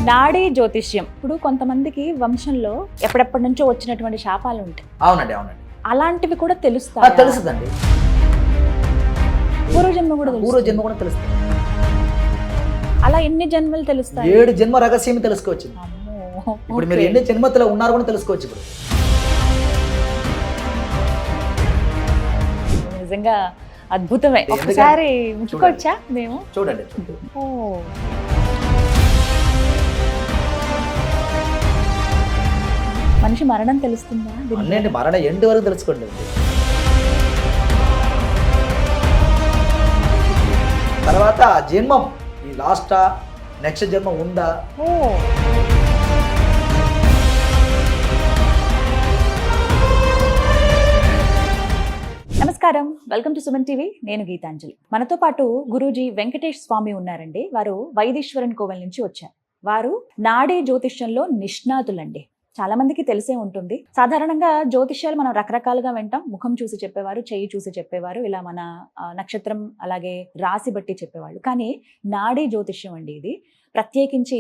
నాడీ జ్యోతిష్యం ఇప్పుడు కొంతమందికి వంశంలో ఎప్పటి నుంచో వచ్చినటువంటి శాపాలు ఉంటాయి. అవునండి అవునండి అలాంటివి కూడా తెలుస్తాయి. తెలుస్తుందండి. పూర్వజన్మ కూడా పూర్వజన్మ కూడా తెలుస్తుంది. అలా ఎన్ని జన్మలు తెలుస్తాయి? 7 జన్మ రహస్యం తెలుసుకోవచ్చు. ఇప్పుడు మీరు ఎన్ని జన్మలో ఉన్నారు కూడా తెలుసుకోవచ్చు. ఇప్పుడు నిజంగా అద్భుతమే. ఒకసారి ముట్టుకోవచ్చా మేము? చూడండి. ఓ మనిషి మరణం తెలుస్తుందా? అన్నింటి మరణ ఎండ్ వరకు తెలుసుకోండి. తర్వాత జన్మం ఈ లాస్టా నెక్స్ట్ జన్మ ఉందా? ఓ నమస్కారం, వెల్కమ్ టు సుమన్ టీవీ. నేను గీతాంజలి. మనతో పాటు గురూజీ వెంకటేష్ స్వామి ఉన్నారండి. వారు వైదీశ్వరన్ కోవెల్ నుంచి వచ్చారు. వారు నాడీ జ్యోతిష్యంలో నిష్ణాతులండి. చాలా మందికి తెలిసే ఉంటుంది. సాధారణంగా జ్యోతిష్యాలు మనం రకరకాలుగా వింటాం. ముఖం చూసి చెప్పేవారు, చెయ్యి చూసి చెప్పేవారు, ఇలా మన నక్షత్రం అలాగే రాశి బట్టి చెప్పేవాళ్ళు. కానీ నాడీ జ్యోతిష్యం అండి ఇది. ప్రత్యేకించి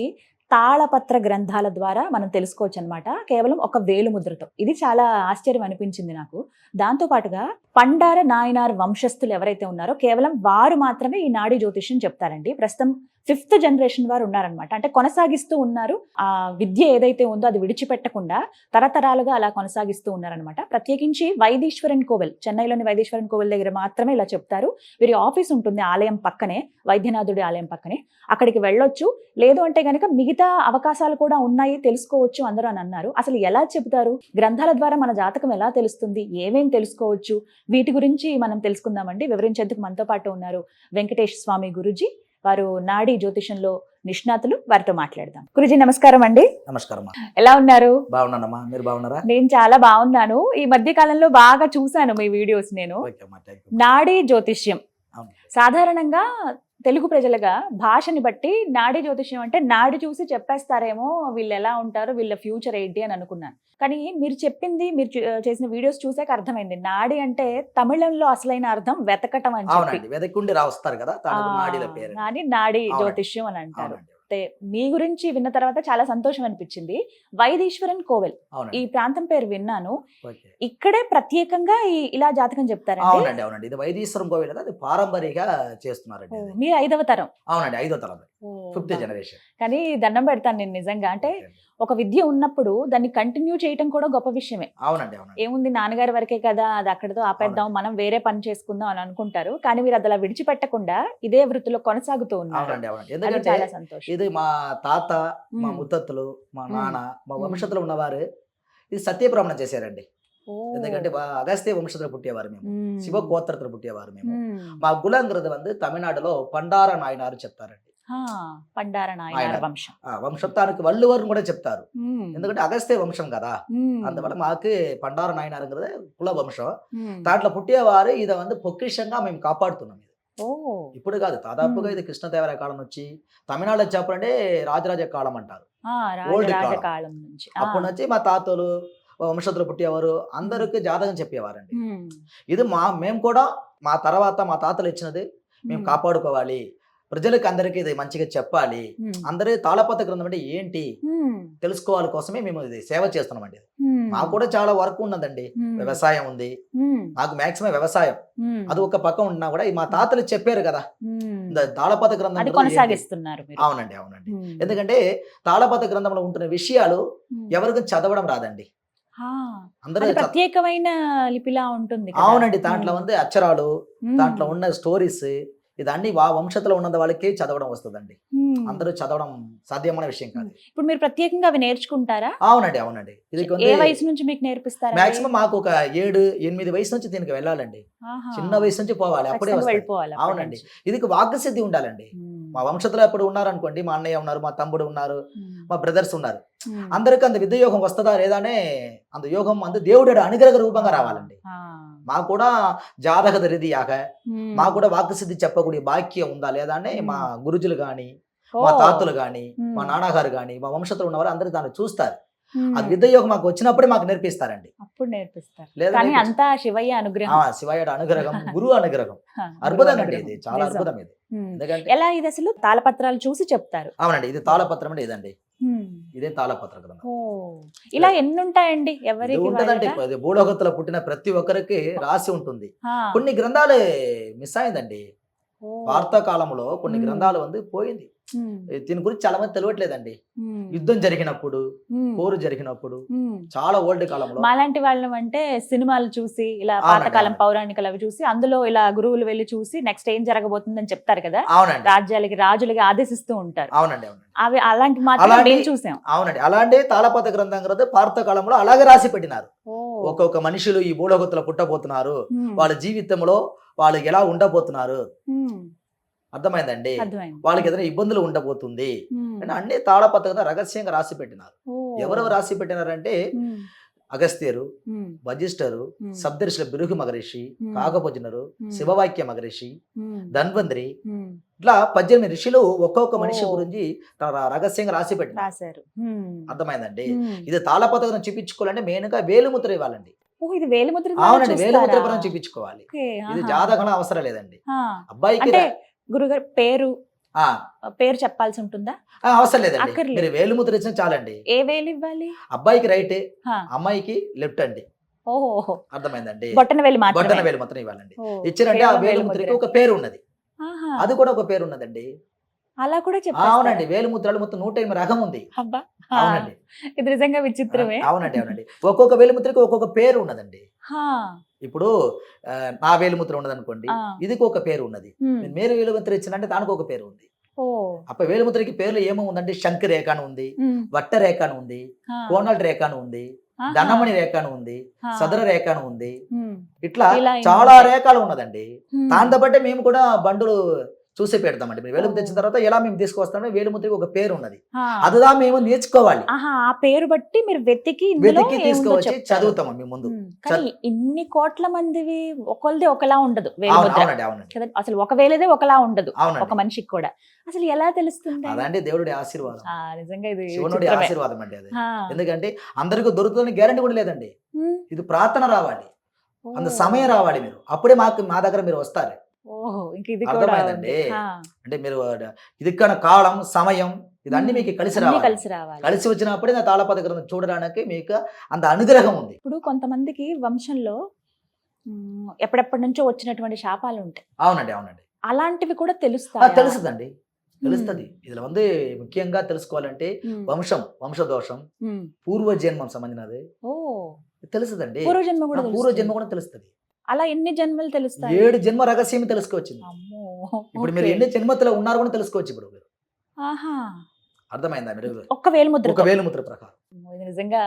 తాళపత్ర గ్రంథాల ద్వారా మనం తెలుసుకోవచ్చు అనమాట. కేవలం ఒక వేలుముద్రతో. ఇది చాలా ఆశ్చర్యం అనిపించింది నాకు. దాంతో పాటుగా పండార నాయనార్ వంశస్థులు ఎవరైతే ఉన్నారో కేవలం వారు మాత్రమే ఈ నాడీ జ్యోతిష్యం చెప్తారండి. ప్రస్తుతం 5th జనరేషన్ వారు ఉన్నారనమాట. అంటే కొనసాగిస్తూ ఉన్నారు. ఆ విద్య ఏదైతే ఉందో అది విడిచిపెట్టకుండా తరతరాలుగా అలా కొనసాగిస్తూ ఉన్నారనమాట. ప్రత్యేకించి వైదీశ్వరన్ కోవెల్, చెన్నైలోని వైదీశ్వరన్ కోవెల్ దగ్గర మాత్రమే ఇలా చెప్తారు. వీరి ఆఫీస్ ఉంటుంది ఆలయం పక్కనే, వైద్యనాథుడి ఆలయం పక్కనే. అక్కడికి వెళ్ళొచ్చు. లేదు అంటే కనుక మిగతా అవకాశాలు కూడా ఉన్నాయి, తెలుసుకోవచ్చు అందరూ అని అన్నారు. అసలు ఎలా చెబుతారు? గ్రంథాల ద్వారా మన జాతకం ఎలా తెలుస్తుంది? ఏమేం తెలుసుకోవచ్చు? వీటి గురించి మనం తెలుసుకుందామండి. వివరించేందుకు మనతో పాటు ఉన్నారు వెంకటేష్ స్వామి గురూజీ. వారు నాడీ జ్యోతిషంలో నిష్ణాతులు. వారితో మాట్లాడదాం. గురూజీ నమస్కారం అండి. నమస్కారం. ఎలా ఉన్నారు? బాగున్నానమ్మా, మీరు బాగున్నారా? నేను చాలా బాగున్నాను. ఈ మధ్య కాలంలో బాగా చూశాను మీ వీడియోస్. నేను నాడీ జ్యోతిష్యం సాధారణంగా తెలుగు ప్రజలుగా భాషని బట్టి నాడీ జ్యోతిష్యం అంటే నాడి చూసి చెప్పేస్తారేమో, వీళ్ళు ఎలా ఉంటారు, వీళ్ళ ఫ్యూచర్ ఏంటి అని అనుకున్నాను. కానీ మీరు చెప్పింది, మీరు చేసిన వీడియోస్ చూసాక అర్థమైంది. నాడి అంటే తమిళంలో అసలైన అర్థం వెతకటం అని చెప్పి, వెతకుండి రాస్తారు కదా, నాడీ జ్యోతిష్యం అని అంటారు. మీ గురించి విన్న తర్వాత చాలా సంతోషం అనిపించింది. వైదీశ్వరన్ కోవెల్ ఈ ప్రాంతం పేరు విన్నాను. ఇక్కడే ప్రత్యేకంగా ఇలా జాతకం చెప్తారండి. అవునండి అవునండి. ఇది వైదీశ్వరం కోవెల్ కదా, అది పారంపర్యంగా చేస్తున్నారండి. మీరు 5వ తరం? అవునండి, 5వ తరం, 5th జనరేషన్. కానీ దండం పెడతాను నేను నిజంగా. అంటే ఒక విద్య ఉన్నప్పుడు దాన్ని కంటిన్యూ చేయటం కూడా గొప్ప విషయమే. అవునండి. ఏముంది, నాన్నగారి వరకే కదా, అది అక్కడతో ఆపేద్దాం, మనం వేరే పని చేసుకుందాం అని అనుకుంటారు. కానీ మీరు అది అలా విడిచిపెట్టకుండా ఇదే వృత్తిలో కొనసాగుతూ ఉన్నారు. ఎందుకంటే చాలా సంతోషం. ఇది మా తాత, మా ముత్తత్తులు, మా నాన్న, మా వంశంలో ఉన్నవారు ఇది సత్యప్రమాణం చేశారండి. ఎందుకంటే అగస్త్య వంశంలో పుట్టేవారు మేము, శివ గోత్రతో పుట్టేవారు మేము. మా కులంగ్రద வந்து తమిళనాడులో పండార నాయనారు చెప్తారండి. పండార నాయనార్ వంశం, వంశత్వానికి వల్లువారిని కూడా చెప్తారు. ఎందుకంటే అగస్త్య వంశం కదా, అందువల్ల మాకు పండార నాయనారు కుల వంశం. దాంట్లో పుట్టేవారు ఇది வந்து పొక్కిషంగా మేము కాపాడుతున్నాం. ఇప్పుడు కాదు, దాదాపుగా ఇది కృష్ణదేవరాయ కాలం నుంచి తమిళనాడులో చెప్పాలంటే రాజరాజ కాలం అంటారు. ఓల్డ్ కాలం నుంచి. అప్పటి నుంచి మా తాతలు వంశతులు పుట్టేవారు, అందరికి జాతకం చెప్పేవారండి. ఇది మేము కూడా మా తర్వాత మా తాతలు ఇచ్చినది మేము కాపాడుకోవాలి, ప్రజలకు అందరికీ ఇది మంచిగా చెప్పాలి, అందరి తాళపత్ర గ్రంథం అంటే ఏంటి తెలుసుకోవాలి కోసమే మేము ఇది సేవ చేస్తున్నామండి. మాకు కూడా చాలా వర్క్ ఉన్నదండి. వ్యవసాయం ఉంది, నాకు మాక్సిమం వ్యవసాయం అది ఒక పక్క ఉన్నా కూడా మా తాతలు చెప్పారు కదా, తాళపత్ర గ్రంథం కొనసాగిస్తున్నారు. అవునండి అవునండి. ఎందుకంటే తాళపత్ర గ్రంథంలో ఉంటున్న విషయాలు ఎవరికి చదవడం రాదండి. అందరూ ప్రత్యేకమైన లిపిలా ఉంటుంది. అవునండి, దాంట్లో ఉంది అక్షరాలు, దాంట్లో ఉన్న స్టోరీస్, ఇదన్నీ వంశంలో ఉన్న వాళ్ళకి చదవడం వస్తుందండి. అందరూ చదవడం సాధ్యమైన విషయం కాదు. ఇప్పుడు మీరు ప్రత్యేకంగా అవి నేర్చుకుంటారా? అవునండి అవునండి. ఇది ఏ వయసు నుంచి మీకు నేర్పిస్తారా? మాక్సిమం మాకు ఒక 7-8 వయసు నుంచి దీనికి వెళ్ళాలండి. చిన్న వయసు నుంచి పోవాలి, అప్పుడే వెళ్ళిపోవాలి. అవునండి, ఇది వాక్సిద్ధి ఉండాలండి. మా వంశంలో ఎప్పుడు ఉన్నారనుకోండి, మా అన్నయ్య ఉన్నారు, మా తమ్ముడు ఉన్నారు, మా బ్రదర్స్ ఉన్నారు, అందరికి అంత విద్య యోగం వస్తుందా లేదా అనే అంత యోగం అంత దేవుడు అనుగ్రహ రూపంగా రావాలండి. మాకు కూడా జాతక రీతియాక మాకు కూడా వాక్సిద్ధి చెప్పக்கூடிய భాగ్యం ఉందా లేదా అని మా గురుజులు గాని, మా తాతలు గాని, మా నాన్నగారు గాని, మా వంశంలో ఉన్నవారు అందరూ దాన్ని చూస్తారు. ఆ విద్య యోగం మాకు వచ్చినప్పుడే మాకు నేర్పిస్తారండి. అప్పుడు నేర్పిస్తారు. కానీ అంతా శివయ్య అనుగ్రహం, శివయ్య అనుగ్రహం, గురువు అనుగ్రహం. అద్భుతం అండి, ఇది చాలా అద్భుతం. ఇది ఎలా ఇది అసలు తాళపత్రాలు చూసి చెప్తారు? అవునండి, ఇది తాళపత్రం అంటే ఇదండి. ఇదే తాళపత్ర గ్రంథం. ఓ ఇలా ఎన్ని ఉంటాయండి ఇది ఎవరికి ఉంటదండి. వాళ్ళగా? ఇది భూలోకத்துல పుట్టిన ప్రతి ఒక్కరికి రాసి ఉంటుంది. ఆ, కొన్ని గ్రంథాలు మిస్ అయిందండి. ఓ, వార్తా కాలంలో కొన్ని మ్మ్. గ్రంథాలు పోయింది. ఉమ్, దీని గురించి చాలా మంది తెలియట్లేదండి. ఉమ్, యుద్ధం జరిగినప్పుడు, ఉమ్, పోరు జరిగినప్పుడు, ఉమ్. చాలా ఓల్డ్ కాలంలో మాలాంటి వాళ్ళం అంటే సినిమాలు చూసి ఇలా అవునండి, పాతకాలం అవునండి. పౌరాణికలు అవి చూసి అందులో ఇలా గురువులు వెళ్ళి చూసి నెక్స్ట్ ఏం జరగబోతుందని చెప్తారు కదా, అవునండి, రాజ్యాలకి రాజులకి ఆదేశిస్తూ ఉంటారు. అవునండి, అవునండి, అవి అలాంటి మాత్రం అలాంటి- మేము చూసాం. అవునండి. అలాంటి తాళపత్ర గ్రంథం గ్రంథం భారత కాలంలో అలాగే రాసి పెట్టినారు. ఓ, ఒక్కొక్క మనుషులు ఈ భూలోకத்துல పుట్టబోతున్నారు, ఉమ్, వాళ్ళ జీవితంలో వాళ్ళు ఎలా ఉండబోతున్నారు, ఉమ్, అర్థమైందండి. అర్థమైంది. వాళ్ళకి ఏదైనా ఇబ్బందులు ఉండబోతుంది ఉమ్, అని అన్ని తాళపత్ర గ్రంథం రహస్యంగా రాసి పెట్టినారు. ఓ, ఎవరెవరు రాసి పెట్టినారంటే ఉమ్, అగస్త్యరు, ఉమ్, వజిష్ఠరు, ఉమ్, సప్తర్షుల బిరుగు మహర్షి, ఉమ్, కాకభజనురు, ఉమ్, శివవాక్య మహర్షి, ఉమ్, ధన్వంతరి, ఉమ్, ఇట్లా 18 ఋషులు ఒక్కొక్క మనిషి ఓ. గురించి రహస్యంగా రాసి పెట్టినారు. రాశారు. ఉమ్, అర్థమైందండి. ఉమ్. ఇది తాళపత్రం చూపించుకోవాలంటే మెయిన్ గా వేలుముద్ర ఇవ్వాలండి. ఓ ఇది వేలిముద్ర ద్వారా అవునండి, చూస్తారా? వేలుముద్ర పరం చూపించుకోవాలి. ఓకే, ఇది ఆహా. జాతకం అవసరం లేదండి. ఆ, అబ్బాయికి అంటే గురుగారు పేరు ఆ, పేరు చెప్పాల్సి ఉంటుందా? అవసరం లేదండి. అక్కర్లేదు. మీరు వేలుముద్ర ఇచ్చిన చాలండి. ఏ వేలు ఇవ్వాలి? అబ్బాయికి రైట్, హా. అమ్మాయికి లెఫ్ట్ అండి. ఓహో, అర్థమైందండి. బొట్టన వేలు బొట్టన మాత్రమే. వేలు మాత్రం ఇవ్వాలండి. ఓ, ఇచ్చారంటే ఆ కేవలం వేలుముద్రకి వేలిముద్ర. ఒక పేరు ఉన్నది. ఆహా, అది కూడా ఒక పేరు ఉన్నదండి. అలా కూడా చెప్పారు. అవునండి, వేలుముద్రలు మొత్తం 108 రకం ఉంది. అబ్బా, ఆ, అవునండి, ఇది నిజంగా విచిత్రమే. అవునండి, అవునండి. ఒక్కొక్క వేలుముద్రకి ఒక్కొక్క పేరు ఉన్నదండి. హా, ఇప్పుడు నా వేలుముద్ర ఉన్నది అనుకోండి, ఆ, ఇదికి ఒక పేరు ఉన్నది. ఉమ్, మీరు వేలుముద్ర ఇచ్చిందంటే దానికి ఒక పేరు ఉంది. ఓ, అప్ప వేలుముద్రకి పేర్లు ఏమో ఉందంటే శంఖ రేఖ అని ఉంది, ఉమ్, వట్ట రేఖ అని ఉంది, హా, కోనల్ రేఖ అని ఉంది, ఆహా, ధనమణి రేఖ అని ఉంది, హా, సదర రేఖ అని ఉంది. ఉమ్, ఇట్లా ఇలా చాలా ఉంటాయి. రేఖలు ఉన్నదండి. ఉమ్, దాంతో బట్టి మేము కూడా బండులు చూసి పెడతామండి. మీరు వేలుముద్ర ఓ. తెచ్చిన తర్వాత ఎలా మేము తీసుకొస్తామో వేలుముద్రకి ఒక పేరు ఉన్నది. హా. అదిదా మేము నేర్చుకోవాలి. ఆహా, ఆ పేరు బట్టి మీరు వెతికి ఇందులో వెతికి ఏముందో తీసుకువచ్చి చెప్తారు. చదువుతాము మేము ముందు. ఉమ్, కానీ ఇన్ని కోట్ల మందివి ఒకళ్ళది ఒకలా ఉండదు అవును, వేలిముద్ర అవునండి, అవునండి, కదా, అసలు ఒక వేలేదే ఒకలా ఉండదు ఒక అవునండి. మనిషికి కూడా. అసలు ఎలా తెలుస్తుంది? అదండి దేవుడి ఆశీర్వాదం, ఆ, నిజంగా ఇది శివునుడి విచిత్రమే. ఆశీర్వాదం అండి అది. ఆ, ఎందుకంటే అందరికీ దొరుకుతుందని గ్యారంటీ కూడా లేదండి. ఉమ్, ఇది ప్రార్థన రావాలి, ఓ, అంత సమయం రావాలి. మీరు అప్పుడే మా దగ్గర మీరు వస్తారు. ఓహో, ఇంక ఇది కూడా అర్థమైందండి. ఉంది. ఆ, అంటే మీరు ఇది కాలం సమయం ఇదన్నీ మీకు కలిసి అన్నీ రావాలి. కలిసి రావాలి. కలిసి వచ్చినప్పుడే నా తాళపత్ర గ్రంథం చూడడానికి మీకు అంత అనుగ్రహం ఉంది. ఇప్పుడు కొంతమందికి వంశంలో ఎప్పుడెప్పటి నుంచో వచ్చినటువంటి శాపాలు ఉంటాయి, అవునండి, అవునండి, అలాంటివి కూడా తెలుస్తాయి. తెలుస్తుందండి, తెలుస్తుంది. இதுல ముఖ్యంగా తెలుసుకోవాలంటే వంశదోషం, పూర్వజన్మం సంబంధించినది ఓ, తెలుస్తుందండి. పూర్వజన్మ కూడా పూర్వజన్మ తెలుస్తుంది. కూడా తెలుస్తుంది. అలా ఎన్ని జన్మలు తెలుస్తాయి? 7 జన్మ రహస్యం తెలుసుకోవచ్చింది. అమ్మో, ఇప్పుడు మీరు ఓకే. ఎన్ని జన్మத்துல ఉన్నారు కూడా తెలుసుకోవచ్చు. ఇప్పుడు మీరు ఆహా, అర్థమైందా? మీరు ఒక్క వేలిముద్ర. ఒక వేలుముద్ర ప్రకారం ఇది నిజంగా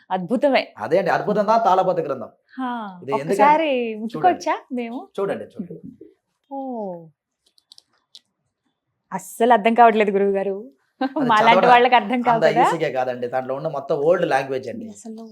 అద్భుతమే. అదే అండి, అద్భుతంగా తాళపత్ర గ్రంథం. హా, ఇది ఒక్కసారి ముట్టుకోవచ్చా మేము? చూడండి, చూడండి. ఓ, అస్సలు అర్థం కావట్లేదు గురువు గారు. అది మాలాంటి చదవడం వాళ్ళకి అర్థం కావు అంత కదా. ఈజీగా కాదండి. దాంట్లో ఉన్న మొత్తం ఓల్డ్ లాంగ్వేజ్ అండి. అసలు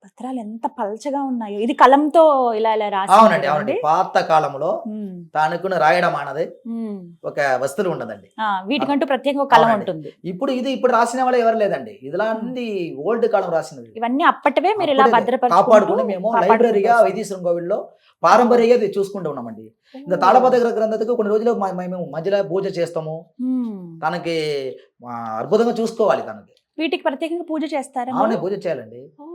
పత్రాలు ఎంత పల్చగా ఉన్నాయో. ఇది కలంతో ఇలా ఇలా రాసి అవునండి, అవునండి. పాత కాలంలో ఉమ్, తానుకున్న రాయడం అన్నది ఉమ్. ఒక వస్తువు ఉండదండి. ఆ, వీటికంటూ ప్రత్యేకంగా ఒక కలం అవునండి. ఉంటుంది. ఇప్పుడు రాసిన వాళ్ళు ఎవరు లేదండి. ఇదిలాంటి ఓల్డ్ కాలం రాసినది. ఇవన్నీ అప్పటివే మీరు ఇలా అప్పుడే కాపాడుకుని మేము లైబ్రరీగా భద్రపరచుకుంటూ వైదీశ్వరం కోవిల్లో పారంపర్యంగా ఇది చూసుకుంటూ ఉన్నామండి. ఇంకా తాళపత్ర గ్రంథకు కొన్ని రోజులు మేము మధ్యలో పూజ చేస్తాము. తనకి అద్భుతంగా చూసుకోవాలి. తనకి వీటికి ప్రత్యేకంగా పూజ చేస్తారా? అవునే పూజ చేయాలండి. ఓ,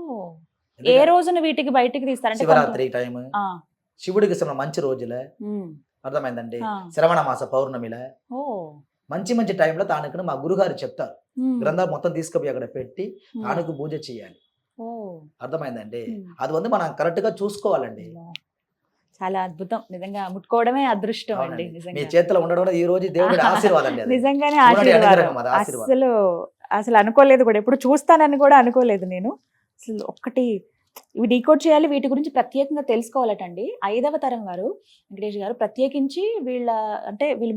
ఏ రోజున వీటికి బయటికి తీస్తారంటే శివరాత్రి టైం, ఆ, శివుడికి మంచి రోజులే, ఉమ్, అర్థమైందండి. ఆ. శ్రవణ మాస పౌర్ణమిలే ఓ, మంచి టైంలో తానుకు మా గురుగారు చెప్తారు. ఉమ్, గ్రంథాలు మొత్తం తీసుకుపోయి అక్కడ పెట్టి ఉమ్. తానుకు పూజ చేయాలి. ఓ, అర్థమైందండి. ఉమ్. అది మనం కరెక్ట్ గా చూసుకోవాలండి. చాలా అద్భుతం. నిజంగా ముట్టుకోవడమే అదృష్టం అండి. అవునండి. మీ నిజంగా చేతిలో ఉండడం వల్ల ఈ రోజు దేవుడి ఆశీర్వాదం అండి అది. నిజంగానే శివుడి ఆశీర్వాదం. అనుగ్రహం అది, ఆశీర్వాదం. అసలు అనుకోలేదు కూడా, ఎప్పుడు చూస్తానని కూడా అనుకోలేదు నేను. అసలు ఒక్కటి ఇవి డీకోడ్ చేయాలి, వీటి గురించి ప్రత్యేకంగా తెలుసుకోవాలటండి. 5వ తరం వారు వెంకటేష్ గారు ప్రత్యేకించి వీళ్ళ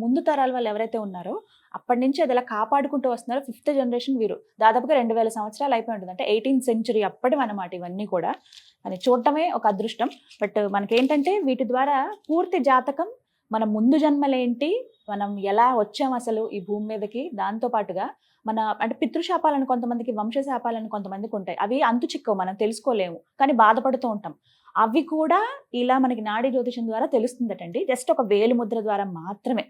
ముందు తరాల వాళ్ళు ఎవరైతే ఉన్నారో అప్పటి నుంచి అది ఎలా కాపాడుకుంటూ వస్తున్నారో. 5th జనరేషన్ వీరు దాదాపుగా 2000 సంవత్సరాలు అయిపోయి ఉంటుంది. అంటే 18th సెంచురీ అప్పటివి అన్నమాట ఇవన్నీ కూడా. అని చూడటమే ఒక అదృష్టం. బట్ మనకేంటంటే వీటి ద్వారా పూర్తి జాతకం, మన ముందు జన్మలేంటి, మనం ఎలా వచ్చాం అసలు ఈ భూమి మీదకి, దాంతో పాటుగా అంటే పితృశాపాలను కొంతమందికి, వంశశాపాలను కొంతమందికి ఉంటాయి. అవి అంతు చిక్కవు, మనం తెలుసుకోలేము, కానీ బాధపడుతూ ఉంటాం. అవి కూడా ఇలా మనకి నాడీ జ్యోతిషం ద్వారా తెలుస్తుందటండి. జస్ట్ ఒక వేలు ముద్ర ద్వారా మాత్రమే.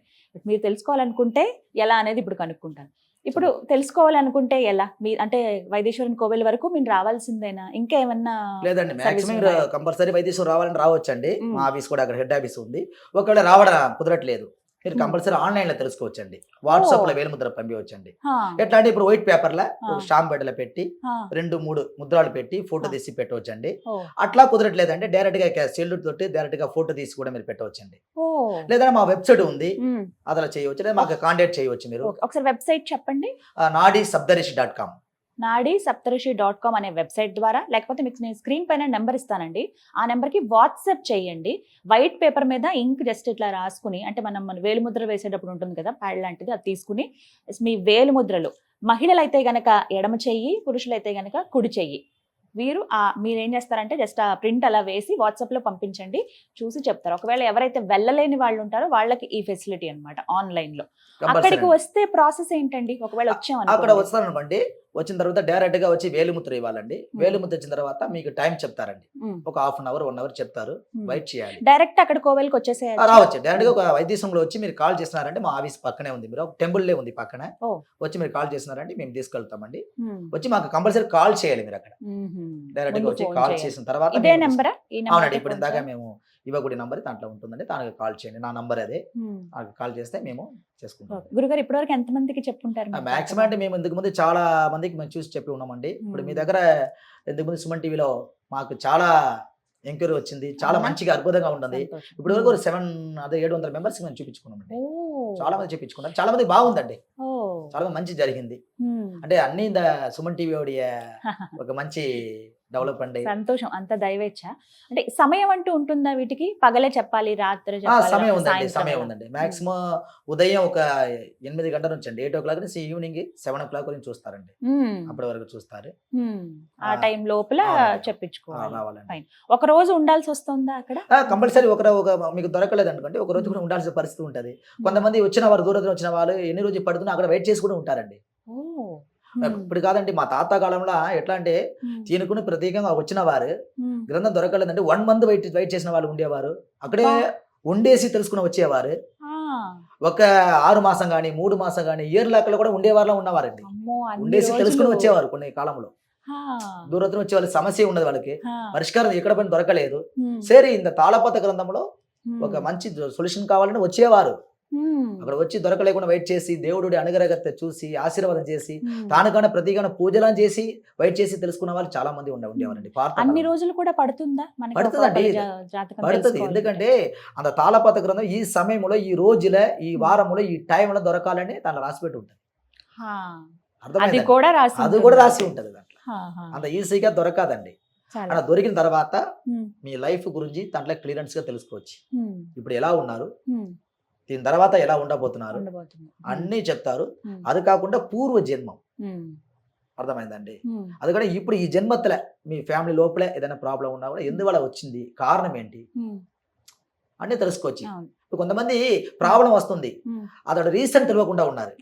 మీరు తెలుసుకోవాలనుకుంటే ఎలా అనేది ఇప్పుడు కనుక్కుంటాను. ఇప్పుడు తెలుసుకోవాలనుకుంటే ఎలా మీ అంటే వైదేశ్వరన్ కోవెల్ వరకు మీరు రావాల్సిందేనా ఇంకా ఏమన్నా లేదండి, service మాక్సిమం ఉన్నాయా? కంపల్సరీ వైద్యశ్వరం రావాలని రావచ్చండి. మ్మ్. మా ఆఫీస్ కూడా అక్కడ హెడ్ ఆఫీస్ ఉంది. ఒకవేళ రావడం కుదరట్లేదు, మీరు మ్మ్. కంపల్సరీ ఆన్లైన్ లో తెలుసుకోవచ్చండి. వాట్సాప్ లో వేలిముద్ర పంపించండి. హా, ఎట్లా అంటే ఇప్పుడు వైట్ పేపర్ లా ఒక ఆ. స్టాంప్ బెడ్లో పెట్టి హా, 2-3 ముద్రాలు పెట్టి ఫోటో ఆ. తీసి పెట్టవచ్చండి. ఓ, అట్లా కుదరట్లేదంటే డైరెక్ట్ గా సెల్యూట్ తోటి డైరెక్ట్ గా ఫోటో తీసి కూడా మీరు పెట్టవచ్చండి. ఓ. లేదా మా వెబ్సైట్ ఉంది, మ్మ్. అలా చేయవచ్చు. లేదా మాకు కాంటాక్ట్ చేయవచ్చు మీరు. ఓకే. ఒకసారి వెబ్సైట్ చెప్పండి. nadisabdarishi.com. nadisaptarishi.com అనే వెబ్సైట్ ద్వారా, లేకపోతే మీకు నేను స్క్రీన్ పైన నెంబర్ ఇస్తానండి, ఆ నెంబర్కి వాట్సాప్ చేయండి. వైట్ పేపర్ మీద ఇంక్ జస్ట్ ఇట్లా రాసుకుని, అంటే మన వేలిముద్ర వేసేటప్పుడు ఉంటుంది కదా ప్యాడ్ లాంటిది, అది తీసుకుని మీ వేలిముద్రలు, మహిళలైతే గనక ఎడమ చెయ్యి, పురుషులైతే గనక కుడి చెయ్యి, మీరేం చేస్తారంటే జస్ట్ ఆ ప్రింట్ అలా వేసి వాట్సాప్ లో పంపించండి, చూసి చెప్తారు. ఒకవేళ ఎవరైతే వెళ్ళలేని వాళ్ళు ఉంటారో వాళ్ళకి ఈ ఫెసిలిటీ అన్నమాట ఆన్లైన్ లో. అక్కడికి వస్తే ప్రాసెస్ ఏంటండి? ఒకవేళ అక్కడ వస్తారనుకోండి, వచ్చిన తర్వాత డైరెక్ట్ గా వచ్చి వేలిముద్ర ఇవ్వాలండి. వేలిముద్ర ఇచ్చిన తర్వాత మీకు టైం చెప్తారండి, ఒక 1/2 అవర్ 1 అవర్ చెప్తారు, వెయిట్ చేయాలి. డైరెక్ట్ అక్కడ కోవెల్కి వచ్చేసేయాలి. రావచ్చు డైరెక్ట్ గా ఒక వైద్యశ్వరంలో వచ్చి మీరు కాల్ చేస్తున్నారంటే మా ఆఫీస్ పక్కనే ఉంది, మీరు టెంపుల్ ఉంది పక్కనే, వచ్చి మీరు కాల్ చేస్తున్నారంటే మేము తీసుకెళ్తామండి. వచ్చి మాకు కంపల్సరీ కాల్ చేయాలి మీరు అక్కడ. డైరెక్ట్ గా వచ్చి కాల్ చేసిన తర్వాత ఇదే నెంబరా? అవునండి, ఇప్పుడు ఇందాక మేము ఇవ్వకూడని నంబర్ దాంట్లో ఉంటుందండి, దానికి కాల్ చేయండి. నా నంబర్ అదే, కాల్ చేస్తే మేము చేసుకుంటాం. గురుగారు ఇప్పటివరకు ఎంత మందికి చెప్పుంటారు? మాక్సిమం అంటే మేము ఇంతకు ముందు చాలా మందికి మేము చూసి చెప్పి ఉన్నామండి. ఇప్పుడు మీ దగ్గర ఇంతకు ముందు సుమన్ టీవీలో మాకు చాలా ఎంక్వైరీ వచ్చింది, చాలా మంచిగా అద్భుతంగా ఉంటుంది. ఇప్పుడు వరకు 700 మెంబర్స్ మేము చూపించుకున్నామండి. చాలా మంది చూపించుకున్నాం, చాలా మంది బాగుందండి, చాలా మంచి జరిగింది. అంటే అన్ని సుమన్ టీవీ ఒక మంచి డెవలప్ అండి. సంతోషం, అంత దైవేచ్ఛ. అంటే సమయం అంటూ ఉంటుందా వీటికి? పగలే చెప్పాలి, రాత్రి సమయం ఉందండి, సమయం ఉందండి. మాక్సిమం ఉదయం ఒక 8 గంటల నుంచి అండి, 8 o'clock నుంచి ఈవినింగ్ 7 o'clock నుంచి చూస్తారండి. అప్పటి వరకు చూస్తారు. ఆ టైం లోపల చెప్పించుకోవాలి. రావాలండి. ఒక రోజు ఉండాల్సి వస్తుందా అక్కడ? కంపల్సరీ ఒక మీకు దొరకలేదు అనుకోండి, ఒక రోజు కూడా ఉండాల్సిన పరిస్థితి ఉంటది. కొంతమంది వచ్చిన వారు, దూరం వచ్చిన వాళ్ళు ఎన్ని రోజులు పడుతున్నా అక్కడ వెయిట్ చేసి కూడా ఉంటారండి. ఇప్పుడు కాదండి, మా తాత కాలంలో ఎట్లా అంటే తినుకుని ప్రత్యేకంగా వచ్చిన వారు గ్రంథం దొరకలేదంటే 1 month వెయిట్ చేసిన వాళ్ళు ఉండేవారు. అక్కడే వండేసి తెలుసుకుని వచ్చేవారు. ఒక 6 మాసం కానీ 3 మాసం కానీ ఇయర్ లెక్కలో కూడా ఉండేవారిలో ఉన్నవారండి. ఉండేసి తెలుసుకుని వచ్చేవారు. కొన్ని కాలంలో దూరం వచ్చే వాళ్ళకి సమస్య ఉన్నది, వాళ్ళకి పరిష్కారం ఎక్కడ పని దొరకలేదు. సరే, ఇంత తాళపత్ర గ్రంథంలో ఒక మంచి సొల్యూషన్ కావాలని వచ్చేవారు. అక్కడ వచ్చి దొరకలేకుండా వెయిట్ చేసి దేవుడి అనుగ్రహత చూసి ఆశీర్వాదం చేసి తానుగానే ప్రతిగానే పూజలను చేసి వెయిట్ చేసి తెలుసుకున్న వాళ్ళు చాలా మంది ఉండేవారండి. అన్ని రోజులు కూడా పడుతుందా? పడుతుందండి, పడుతుంది. ఎందుకంటే అంత తాళపత్ర గ్రంథం ఈ సమయంలో, ఈ రోజులో, ఈ వారంలో, ఈ టైంలో దొరకాలని దాంట్లో రాసిపెట్టి ఉంటుంది. అది కూడా రాసి ఉంటది దాంట్లో. అంత ఈజీగా దొరకదండి. అలా దొరికిన తర్వాత మీ లైఫ్ గురించి దాంట్లో క్లియరెన్స్ గా తెలుసుకోవచ్చు. ఇప్పుడు ఎలా ఉన్నారు, దీని తర్వాత ఎలా ఉండబోతున్నారు అన్నీ చెప్తారు. అది కాకుండా పూర్వ జన్మం, అర్థమైందండి. అది కూడా ఇప్పుడు ఈ జన్మత్తులే మీ ఫ్యామిలీ లోపలే ఏదైనా ప్రాబ్లం ఉన్నా కూడా ఎందువల్ల వచ్చింది, కారణం ఏంటి అన్నీ తెలుసుకోవచ్చు. కొంతమంది ప్రాబ్లం వస్తుంది, అతడు రీజన్ తెలియకుండా ఉన్నారు,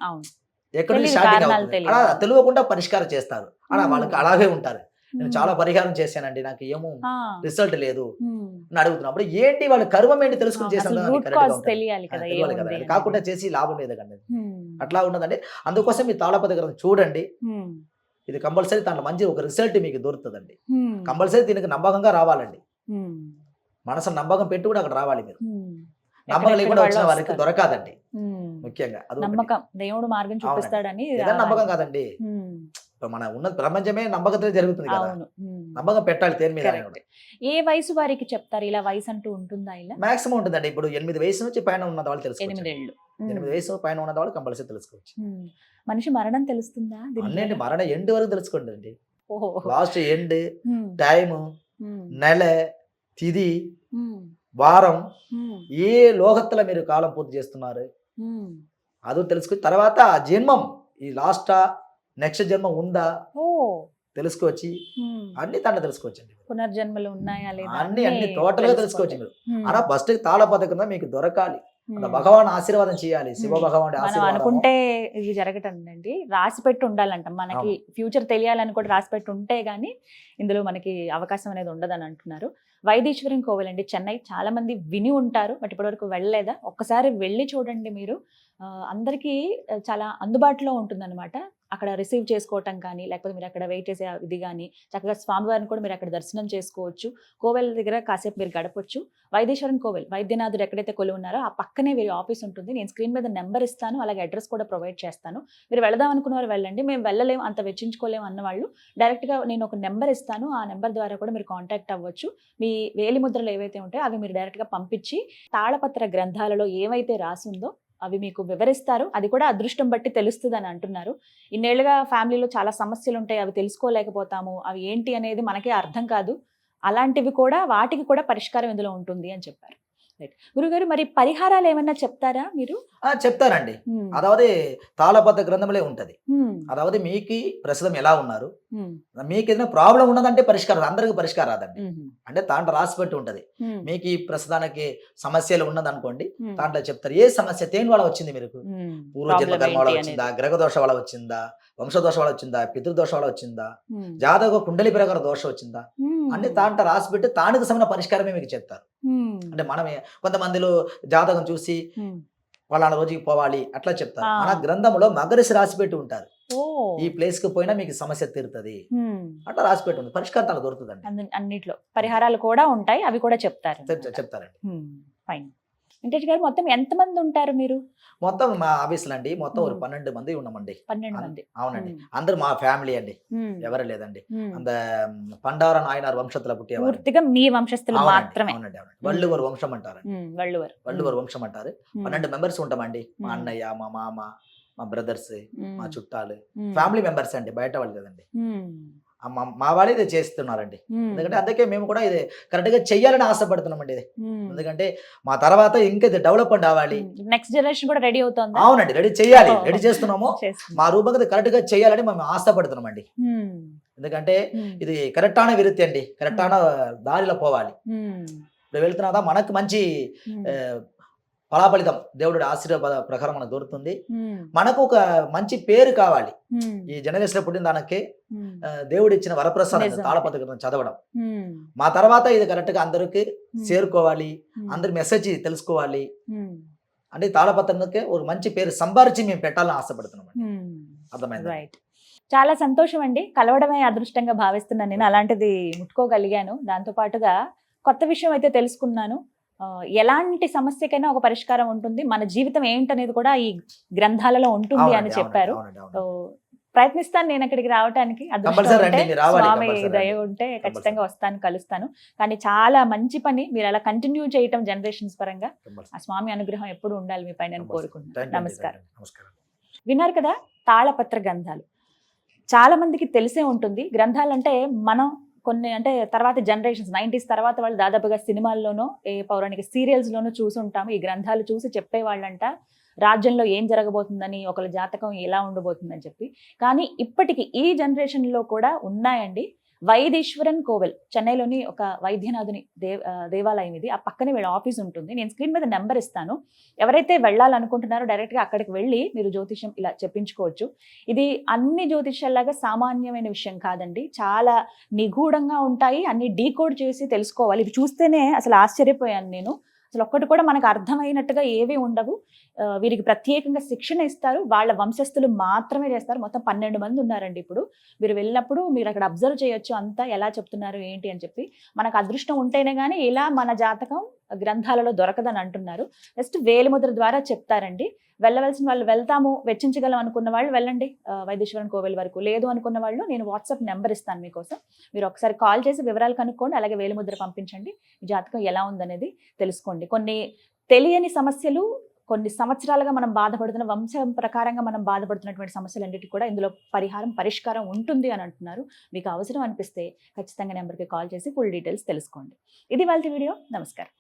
ఎక్కడ నుంచి స్టార్టింగ్ అవుతుంది అలా తెలియకుండా పరిష్కారం చేస్తారు. అలా వాళ్ళకి అలాగే ఉంటారు. నేను చాలా పరిహారం చేశానండి, నాకు ఏమో రిజల్ట్ లేదు అని అడుగుతున్నప్పుడు ఏంటి వాళ్ళ కర్మం ఏంటి తెలుసుకుని చేసాను, కాకుండా చేసి లాభం లేదు కండి. అట్లా ఉన్నదండి. అందుకోసం మీ తాళపత్ర గ్రంథం చూడండి, ఇది కంపల్సరీ దాంట్లో మంచి ఒక రిజల్ట్ మీకు దొరుకుతుందండి. కంపల్సరీ దీనికి నమ్మకంగా రావాలండి, మనసు నమ్మకం పెట్టి కూడా అక్కడ రావాలి. మీరు నమ్మకం లేకుండా వచ్చిన వారికి దొరకదండి. ముఖ్యంగా నమ్మకం, దేవుడు మార్గం చూపిస్తాడని నమ్మకం కాదండి. మన ఉన్న ప్రపంచమే నమ్మకంతో జరుగుతుంది కదా, నమ్మకం పెట్టాలి దేని మీద. ఏ వయసు వారికి చెప్తారు ఇలా? వయసు అంటూ ఉంటుందా? ఇలా మాక్సిమం ఉంటుందండి. ఇప్పుడు 8 వయసు నుంచి పైన ఉన్న వాళ్ళు తెలుసుకోవచ్చు. 8 వయసు పైన ఉన్న వాళ్ళు కంపల్సరీ తెలుసుకోవచ్చు. మనిషి మరణం తెలుస్తుందా? అన్నింటి మరణ ఎండ్ వరకు తెలుసుకోండి అండి. లాస్ట్ ఎండ్, టైం, నెల, తిది, వారం, ఏ లోకత్తులో మీరు కాలం పూర్తి చేస్తున్నారు అది తెలుసుకుని తర్వాత ఆ జన్మం ఈ లాస్ట్ నెక్స్ట్ జన్మ ఉందా తెలుసుకోవచ్చు. అన్ని తండ్రి తెలుసుకోవచ్చండి. పునర్జన్మలు ఉన్నాయా లేదా అన్ని టోటల్ గా తెలుసుకోవచ్చు మీరు. అలా ఫస్ట్ తాళపత్ర కింద మీకు దొరకాలి. భగవాన్ ఆశీర్వాదం చేయాలి, శివ భగవాన్ మనం ఆశీర్వాదం. అనుకుంటే ఇది జరగటండి, రాసి పెట్టి ఉండాలంట. మనకి ఫ్యూచర్ తెలియాలని కూడా రాసి పెట్టి ఉంటే గానీ ఇందులో మనకి అవకాశం అనేది ఉండదని అంటున్నారు. వైదీశ్వరన్ కోవెల్ అండి, చెన్నై. చాలా మంది విని ఉంటారు, బట్ ఇప్పటివరకు వెళ్ళలేదా? ఒక్కసారి వెళ్ళి చూడండి మీరు. అందరికీ చాలా అందుబాటులో ఉంటుందన్నమాట. అక్కడ రిసీవ్ చేసుకోవటం కానీ, లేకపోతే మీరు అక్కడ వెయిట్ చేసే ఇది కానీ, చక్కగా స్వామివారిని కూడా మీరు అక్కడ దర్శనం చేసుకోవచ్చు. కోవెల్ దగ్గర కాసేపు మీరు గడపొచ్చు. వైదీశ్వరన్ కోవెల్, వైద్యనాథుడు ఎక్కడైతే కొలువు ఉన్నారో ఆ పక్కనే వీరి ఆఫీస్ ఉంటుంది. నేను స్క్రీన్ మీద నెంబర్ ఇస్తాను, అలాగే అడ్రస్ కూడా ప్రొవైడ్ చేస్తాను. మీరు వెళదాం అనుకున్న వారు వెళ్ళండి. మేము వెళ్ళలేము, అంత వెచ్చించుకోలేము అన్నవాళ్ళు డైరెక్ట్గా నేను ఒక నెంబర్ ఇస్తాను, ఆ నెంబర్ ద్వారా కూడా మీరు కాంటాక్ట్ అవ్వచ్చు. మీ వేలిముద్రలు ఏవైతే ఉంటాయో అవి మీరు డైరెక్ట్గా పంపించి తాళపత్ర గ్రంథాలలో ఏవైతే రాసుందో అవి మీకు వివరిస్తారు. అది కూడా అదృష్టం బట్టి తెలుస్తుంది అని అంటున్నారు. ఇన్నేళ్లుగా ఫ్యామిలీలో చాలా సమస్యలు ఉంటాయి, అవి తెలుసుకోలేకపోతాము, అవి ఏంటి అనేది మనకే అర్థం కాదు. అలాంటివి కూడా, వాటికి కూడా పరిష్కారం ఇందులో ఉంటుంది అని చెప్పారు. గురుగారు, మరి పరిహారాలు ఏమన్నా చెప్తారా మీరు? చెప్తానండి. అதாவது తాళపత్ర గ్రంథంలో ఉంటది. అதாவது మీకు ప్రస్తుతం ఎలా ఉన్నారు, మీకు ఏదైనా ప్రాబ్లం ఉన్నదంటే పరిష్కారం, అందరికి పరిష్కారం రాదండి. అంటే దాంట్లో రాసి పెట్టి ఉంటది. మీకు ఈ ప్రస్తుతానికి సమస్యలు ఉన్నదనుకోండి, దాంట్లో చెప్తారు ఏ సమస్య దేని వల్ల వచ్చింది, మీకు పూర్వజన్మ కర్మ వల్ల వచ్చిందా, గ్రహదోష వల్ల వచ్చిందా, వంశదోష వల్ల వచ్చిందా, పితృదోష వల్ల వచ్చిందా, జాతక కుండలి ప్రకారం దోషం వచ్చిందా అంటే దాంట్లో రాసి పెట్టి దానికి సంబంధించిన పరిష్కారమే మీకు చెప్తారు. అంటే మనమే కొంతమందిలో జాతకం చూసి వాళ్ళ రోజుకి పోవాలి అట్లా చెప్తారు. మన గ్రంథంలో మగరిసి రాసి పెట్టి ఉంటారు, ఈ ప్లేస్ కి పోయినా మీకు సమస్య తీరుతుంది అట్లా రాసి పెట్టి ఉంది. పరిష్కారం దొరుకుతుందండి. అన్నిట్లో పరిహారాలు కూడా ఉంటాయి, అవి కూడా చెప్తారండి. ఫైన్. వెంకటేష్ గారు, మొత్తం ఎంతమంది ఉంటారు మీరు? మొత్తం మా ఆఫీసులు అండి మొత్తం 12 మంది ఉన్నామండి. 12 మంది. అవునండి, అందరు మా ఫ్యామిలీ అండి, ఎవరు లేదండి. అంత పండార నాయనార్ వంశத்துல పుట్టేవారు, పూర్తిగా మీ వంశస్థులు మాత్రమే. అవునండి, వల్లువర్ వంశం అంటారు. వల్లువర్ వంశం అంటారు. 12 మెంబర్స్ ఉంటామండి. మా అన్నయ్య, మా మామ, మా బ్రదర్స్, మా చుట్టాలు, ఫ్యామిలీ మెంబర్స్ అండి, బయట వాళ్ళు కదండి. మా వాళ్ళు ఇది చేస్తున్నారండి. ఎందుకంటే అందుకే మేము కూడా ఇది కరెక్ట్ గా చెయ్యాలని ఆశపడుతున్నామండి. ఇది ఎందుకంటే మా తర్వాత ఇంకా ఇది డెవలప్మెంట్ అవ్వాలి, నెక్స్ట్ జనరేషన్ కూడా రెడీ అవుతుంది. అవునండి, రెడీ చేయాలి, రెడీ చేస్తున్నాము. మా రూపంగా కరెక్ట్ గా చేయాలని మేము ఆశపడుతున్నామండి. ఎందుకంటే ఇది కరెక్ట్ అయిన విరుత్తి అండి, కరెక్ట్ అయిన దారిలో పోవాలి. ఇప్పుడు వెళ్తున్నా మనకు మంచి ఫలాఫలితం దేవుడి ఆశీర్వాద ప్రకారం మనకు దొరుకుతుంది. మనకు ఒక మంచి పేరు కావాలి. ఈ జనరేషన్ పుట్టిన దానికి దేవుడు ఇచ్చిన వరప్రసాదం తాళపత్ర గ్రంథం చదవడం. మా తర్వాత ఇది కరెక్ట్ గా అందరికి చేరుకోవాలి, అందరి మెసేజ్ తెలుసుకోవాలి. అంటే తాళపత్రానికి ఒక మంచి పేరు సంపాదించి మేము పెట్టాలని ఆశపడుతున్నాం. అర్థమైంది. చాలా సంతోషం అండి, కలవడమే అదృష్టంగా భావిస్తున్నాను నేను. అలాంటిది ముట్టుకోగలిగాను. దాంతో పాటుగా కొత్త విషయం అయితే తెలుసుకున్నాను. ఎలాంటి సమస్యకైనా ఒక పరిష్కారం ఉంటుంది, మన జీవితం ఏంటనేది కూడా ఈ గ్రంథాలలో ఉంటుంది అని చెప్పారు. ప్రయత్నిస్తాను నేను అక్కడికి రావడానికి. స్వామి దయ ఉంటే ఖచ్చితంగా వస్తాను, కలుస్తాను. కానీ చాలా మంచి పని మీరు అలా కంటిన్యూ చేయటం జనరేషన్స్ పరంగా. ఆ స్వామి అనుగ్రహం ఎప్పుడు ఉండాలి మీ పైన కోరుకుంటున్నాను. నమస్కారం. విన్నారు కదా, తాళపత్ర గ్రంథాలు చాలా మందికి తెలిసే ఉంటుంది. గ్రంథాలంటే మనం కొన్ని అంటే తర్వాత జనరేషన్స్ 90s తర్వాత వాళ్ళు దాదాపుగా సినిమాల్లోనో ఏ పౌరాణిక సీరియల్స్లోనూ చూసుంటాము. ఈ గ్రంథాలు చూసి చెప్పేవాళ్ళంట రాజ్యంలో ఏం జరగబోతుందని, ఒకళ్ళ జాతకం ఎలా ఉండబోతుందని చెప్పి. కానీ ఇప్పటికీ ఈ జనరేషన్లో కూడా ఉన్నాయండి. వైదీశ్వరన్ కోవెల్, చెన్నైలోని ఒక వైద్యనాథుని దేవాలయం ఇది. ఆ పక్కనే వీళ్ళ ఆఫీస్ ఉంటుంది. నేను స్క్రీన్ మీద నెంబర్ ఇస్తాను. ఎవరైతే వెళ్ళాలనుకుంటున్నారో డైరెక్ట్గా అక్కడికి వెళ్ళి మీరు జ్యోతిష్యం ఇలా చెప్పించుకోవచ్చు. ఇది అన్ని జ్యోతిష్యాల్లాగా సామాన్యమైన విషయం కాదండి, చాలా నిగూఢంగా ఉంటాయి. అన్ని డీకోడ్ చేసి తెలుసుకోవాలి. ఇవి చూస్తేనే అసలు ఆశ్చర్యపోయాను నేను. అసలు ఒక్కటి కూడా మనకు అర్థమైనట్టుగా ఏవి ఉండవు. వీరికి ప్రత్యేకంగా శిక్షణ ఇస్తారు, వాళ్ళ వంశస్థులు మాత్రమే చేస్తారు. మొత్తం 12 మంది ఉన్నారండి. ఇప్పుడు మీరు వెళ్ళినప్పుడు మీరు అక్కడ అబ్జర్వ్ చేయొచ్చు అంతా ఎలా చెప్తున్నారు ఏంటి అని చెప్పి. మనకు అదృష్టం ఉంటేనే కానీ ఇలా మన జాతకం గ్రంథాలలో దొరకదని అంటున్నారు. జస్ట్ వేలిముద్ర ద్వారా చెప్తారండి. వెళ్ళవలసిన వాళ్ళు వెళ్తాము, వెచ్చించగలం అనుకున్న వాళ్ళు వెళ్ళండి వైదీశ్వరన్ కోవెల్ వరకు. లేదు అనుకున్న వాళ్ళు నేను వాట్సాప్ నెంబర్ ఇస్తాను మీకోసం. మీరు ఒకసారి కాల్ చేసి వివరాలు కనుక్కోండి, అలాగే వేలిముద్ర పంపించండి. ఈ జాతకం ఎలా ఉందనేది తెలుసుకోండి. కొన్ని తెలియని సమస్యలు, కొన్ని సంవత్సరాలుగా మనం బాధపడుతున్న వంశం ప్రకారంగా మనం బాధపడుతున్నటువంటి సమస్యలన్నిటికీ కూడా ఇందులో పరిష్కారం ఉంటుంది అని అంటున్నారు. మీకు అవసరం అనిపిస్తే ఖచ్చితంగా నెంబర్కి కాల్ చేసి ఫుల్ డీటెయిల్స్ తెలుసుకోండి. ఇది వాళ్ళ వీడియో. నమస్కారం.